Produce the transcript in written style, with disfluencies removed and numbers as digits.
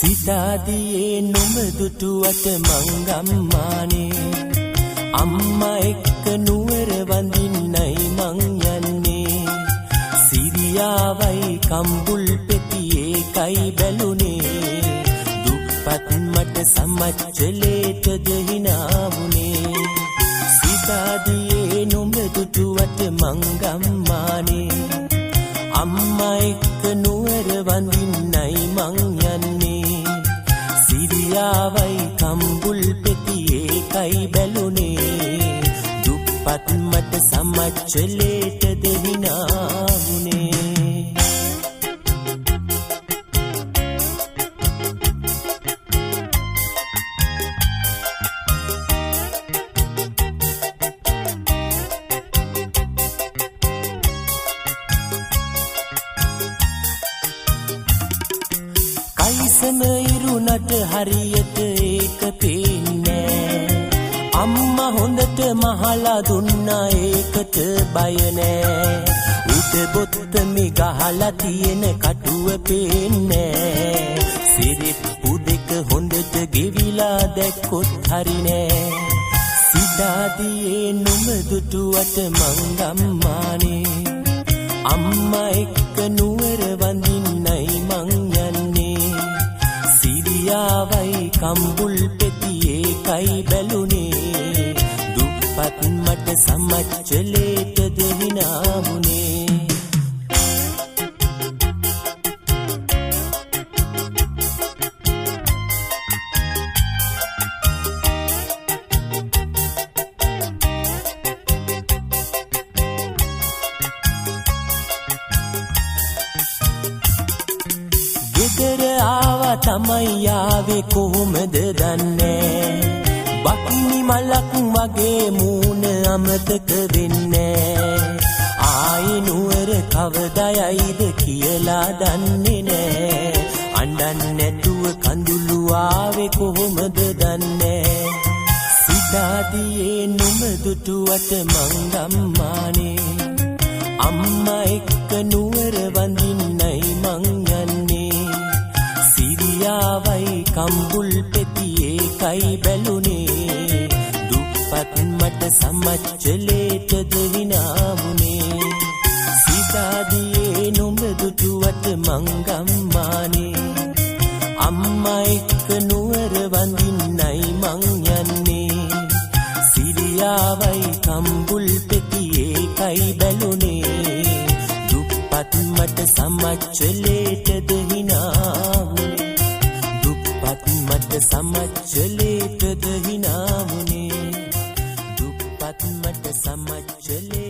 සිතාදියේ නොම දුටුවට මංගම්මානේ අම්මා එක්ක නුවර වඳින්නයි මං යන්නේ සිරියාවයි කම්බුල් පෙතියේ කයි බැලුනේ දුප්පත් මට සමච්චලේටද හිනාවුනේ සිතාදියේ නොම දුටුවට මංගම්මානේ අම්මා එක්ක නුවර වඳින්නයි මං යන්නේ සිරියාවයි කම්බුල් පෙතියේ කයි බැලුනේ දුප්පත් මට සමච්චලේටද හිනාවුනේ කයිසම ඉරුණට හරියට ඒක පේන්නේ අම්මා හොඳට මහලා දුන්නා ඒකට බය නෑ උඩ බොත්තමේ ගහලා තියෙන කටුව පේන්නේ සිරිප්පු දෙක හොඳට ගෙවිලා දැක්කොත් හරි නෑ සිතාදියේ නොම දුටුවට මංගම්මානේ අම්මා එක්ක නුවර වඳින්නයි මං සිරියාවයි කම්බුල් පෙතියේ කයි බැලුනේ දුප්පත් මට සමච්චලේටද හිනාවුනේ ගෙදර ආවා තමයි ආවේ කොහොමද දන්නේ බකිනි මලක් වගේ මූණ අමතක වෙන්නේ ආයි නුවර කවදායිද කියලා දන්නේ නෑ අඬන්නේ නැතුව කඳුළු ආවේ කොහොමද දන්නේ සිතාදියේ නොම දුටුවට මංගම්මානේ අම්මා එක්ක නුවර වඳින්නයි මං සිරියාවයි කම්බුල් පෙතියේ කයි බැලුනේ දුප්පත් මට සමච්චලේටද හිනාවුනේ සිතාදියේ නොම දුටුවට මංගම්මානේ අම්මා එක්ක නුවර වඳින්නයි මං යන්නේ සිරියාවයි කම්බුල් පෙතියේ කයි බැලුනේ දුප්පත් මට සමච්චලේටද හිනාවුනේ මට සමච්චලේටද හිනාවුනේ දුප්පත් මට සමච්චලේ